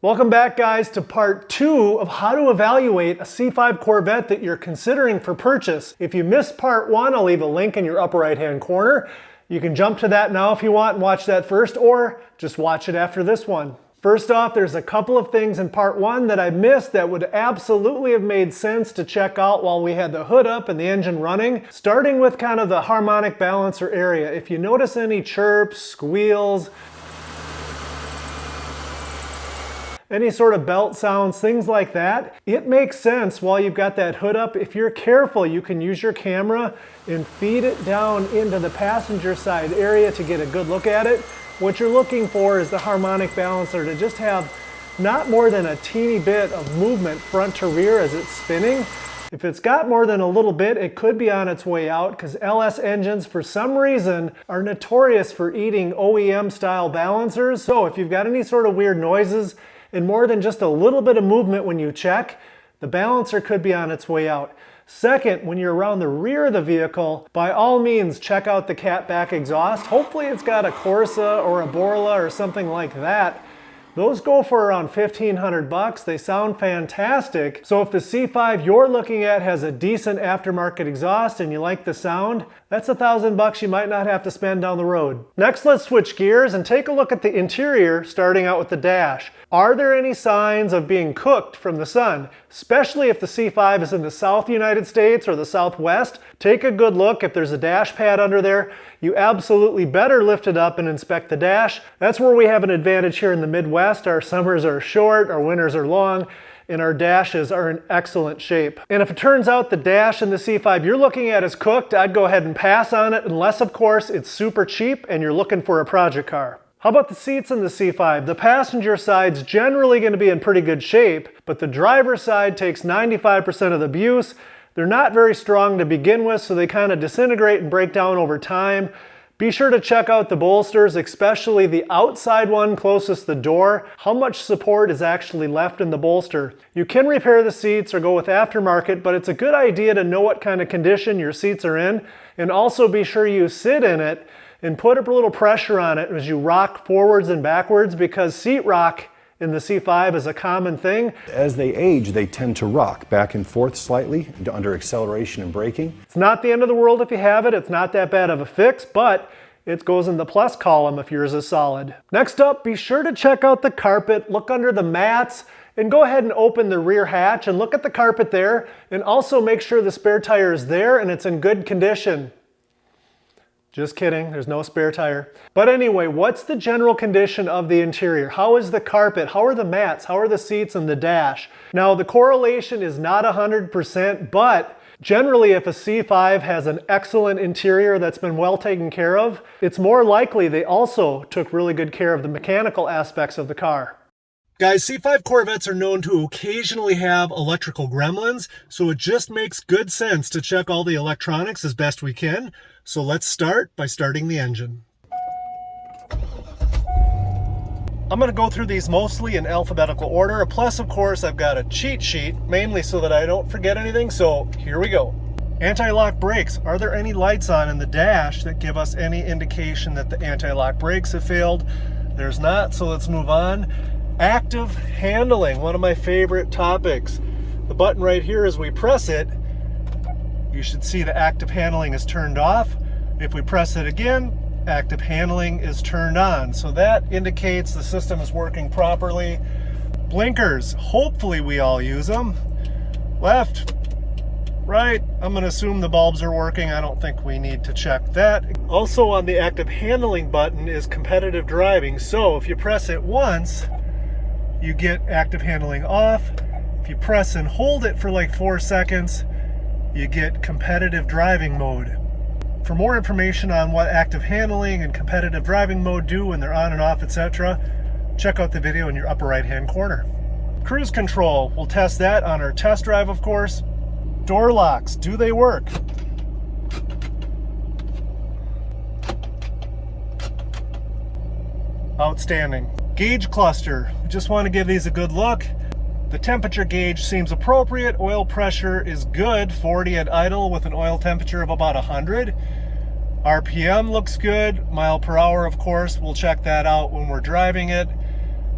Welcome back, guys, to part 2 of how to evaluate a C5 Corvette that you're considering for purchase. If you missed part 1, I'll leave a link in your upper right hand corner. You can jump to that now if you want and watch that first, or just watch it after this one. First off, there's a couple of things in part 1 that I missed that would absolutely have made sense to check out while we had the hood up and the engine running, starting with kind of the harmonic balancer area. If you notice any chirps, squeals, any sort of belt sounds, things like that, it makes sense while you've got that hood up. If you're careful, you can use your camera and feed it down into the passenger side area to get a good look at it. What you're looking for is the harmonic balancer to just have not more than a teeny bit of movement front to rear as it's spinning. If it's got more than a little bit, it could be on its way out, because LS engines, for some reason, are notorious for eating OEM style balancers. So if you've got any sort of weird noises and more than just a little bit of movement when you check, the balancer could be on its way out. Second, when you're around the rear of the vehicle, by all means check out the cat back exhaust. Hopefully it's got a Corsa or a Borla or something like that. Those go for around $1,500. They sound fantastic. So if the C5 you're looking at has a decent aftermarket exhaust and you like the sound, that's $1,000 you might not have to spend down the road. Next, let's switch gears and take a look at the interior, starting out with the dash. Are there any signs of being cooked from the sun? Especially if the C5 is in the South United States or the Southwest, take a good look. If there's a dash pad under there, you absolutely better lift it up and inspect the dash. That's where we have an advantage here in the Midwest. Our summers are short, our winters are long, and our dashes are in excellent shape. And if it turns out the dash in the C5 you're looking at is cooked, I'd go ahead and pass on it, unless of course it's super cheap and you're looking for a project car. How about the seats in the C5? The passenger side's generally going to be in pretty good shape, but the driver's side takes 95% of the abuse. They're not very strong to begin with, so they kind of disintegrate and break down over time. Be sure to check out the bolsters, especially the outside one closest to the door. How much support is actually left in the bolster? You can repair the seats or go with aftermarket, but it's a good idea to know what kind of condition your seats are in, and also be sure you sit in it and put up a little pressure on it as you rock forwards and backwards, because seat rock in the C5 is a common thing. As they age, they tend to rock back and forth slightly under acceleration and braking. It's not the end of the world if you have it. It's not that bad of a fix, but it goes in the plus column if yours is solid. Next up, be sure to check out the carpet, look under the mats, and go ahead and open the rear hatch and look at the carpet there, and also make sure the spare tire is there and it's in good condition. Just kidding, there's no spare tire. But anyway, what's the general condition of the interior? How is the carpet? How are the mats? How are the seats and the dash? Now, the correlation is not 100%, but generally if a C5 has an excellent interior that's been well taken care of, it's more likely they also took really good care of the mechanical aspects of the car. Guys, C5 Corvettes are known to occasionally have electrical gremlins, so it just makes good sense to check all the electronics as best we can. So let's start by starting the engine. I'm going to go through these mostly in alphabetical order, plus of course I've got a cheat sheet, mainly so that I don't forget anything, so here we go. Anti-lock brakes. Are there any lights on in the dash that give us any indication that the anti-lock brakes have failed? There's not, so let's move on. Active handling, one of my favorite topics. The button right here, as we press it, you should see the active handling is turned off. If we press it again, active handling is turned on. So that indicates the system is working properly. Blinkers, hopefully we all use them. Left, right, I'm going to assume the bulbs are working. I don't think we need to check that. Also on the active handling button is competitive driving. So if you press it once, you get active handling off. If you press and hold it for like 4 seconds, you get competitive driving mode. For more information on what active handling and competitive driving mode do when they're on and off, etc., check out the video in your upper right hand corner. Cruise control, we'll test that on our test drive, of course. Door locks, do they work? Outstanding. Gauge cluster, we just want to give these a good look. The temperature gauge seems appropriate. Oil pressure is good, 40 at idle with an oil temperature of about 100. RPM looks good. Mile per hour, of course, we'll check that out when we're driving it.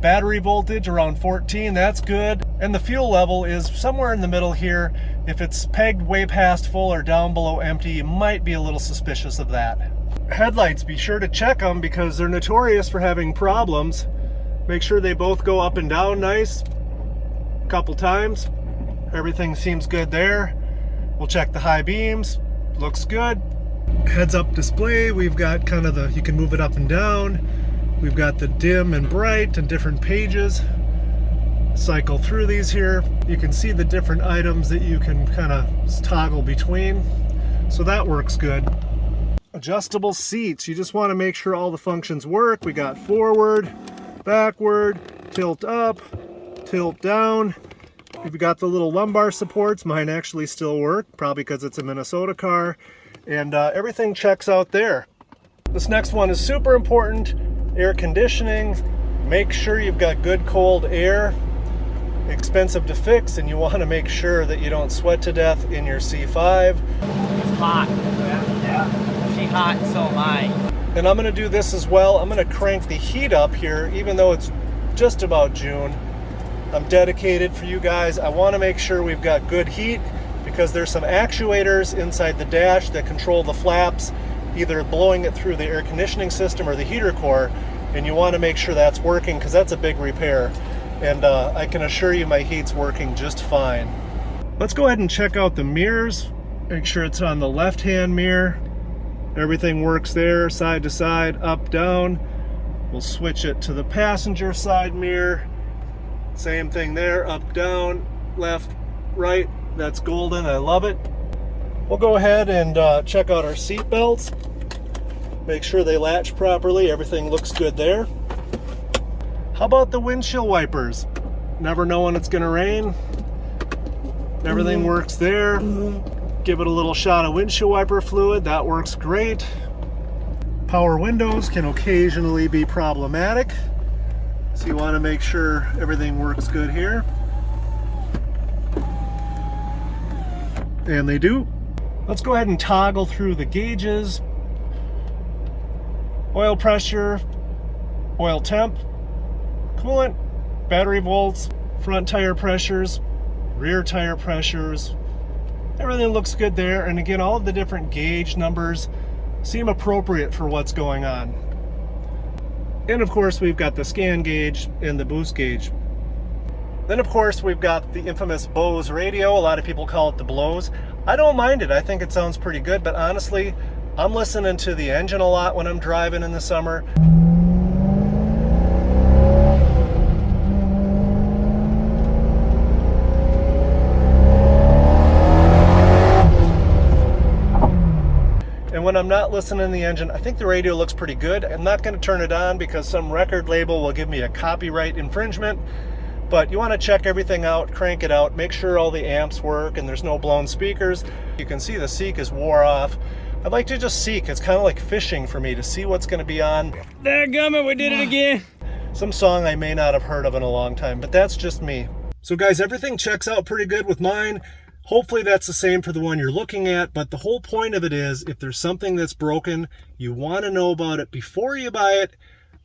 Battery voltage around 14, that's good. And the fuel level is somewhere in the middle here. If it's pegged way past full or down below empty, you might be a little suspicious of that. Headlights, be sure to check them because they're notorious for having problems. Make sure they both go up and down nice. A couple times. Everything seems good there. We'll check the high beams. Looks good. Heads up display, we've got kind of the, you can move it up and down. We've got the dim and bright and different pages. Cycle through these here. You can see the different items that you can kind of toggle between. So that works good. Adjustable seats. You just want to make sure all the functions work. We got forward, backward, tilt up, tilt down. We've got the little lumbar supports. Mine actually still work, probably because it's a Minnesota car. And everything checks out there. This next one is super important. Air conditioning. Make sure you've got good cold air. Expensive to fix, and you want to make sure that you don't sweat to death in your C5. It's hot. Yeah. She's hot, and so am I. And I'm going to do this as well. I'm going to crank the heat up here, even though it's just about June. I'm dedicated for you guys. I want to make sure we've got good heat because there's some actuators inside the dash that control the flaps, either blowing it through the air conditioning system or the heater core, and you want to make sure that's working because that's a big repair. And I can assure you my heat's working just fine. Let's go ahead and check out the mirrors. Make sure it's on the left-hand mirror. Everything works there, side to side, up, down. We'll switch it to the passenger side mirror. Same thing there, up, down, left, right. That's golden, I love it. We'll go ahead and check out our seat belts. Make sure they latch properly. Everything looks good there. How about the windshield wipers? Never know when it's gonna rain. Everything works there. Give it a little shot of windshield wiper fluid. That works great. Power windows can occasionally be problematic. So you want to make sure everything works good here. And they do. Let's go ahead and toggle through the gauges. Oil pressure, oil temp, coolant, battery volts, front tire pressures, rear tire pressures. Everything looks good there. And again, all of the different gauge numbers seem appropriate for what's going on. And of course, we've got the scan gauge and the boost gauge. Then of course, we've got the infamous Bose radio. A lot of people call it the blows. I don't mind it. I think it sounds pretty good, but honestly, I'm listening to the engine a lot when I'm driving in the summer. And when I'm not listening to the engine, I think the radio looks pretty good. I'm not going to turn it on because some record label will give me a copyright infringement. But you want to check everything out, crank it out, make sure all the amps work and there's no blown speakers. You can see the seek is wore off. I'd like to just seek. It's kind of like fishing for me to see what's going to be on. Dadgummit, we did it again. Some song I may not have heard of in a long time, but that's just me. So guys, everything checks out pretty good with mine. Hopefully that's the same for the one you're looking at, but the whole point of it is if there's something that's broken, you want to know about it before you buy it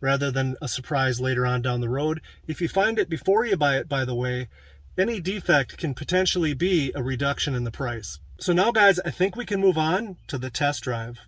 rather than a surprise later on down the road. If you find it before you buy it, by the way, any defect can potentially be a reduction in the price. So now guys, I think we can move on to the test drive.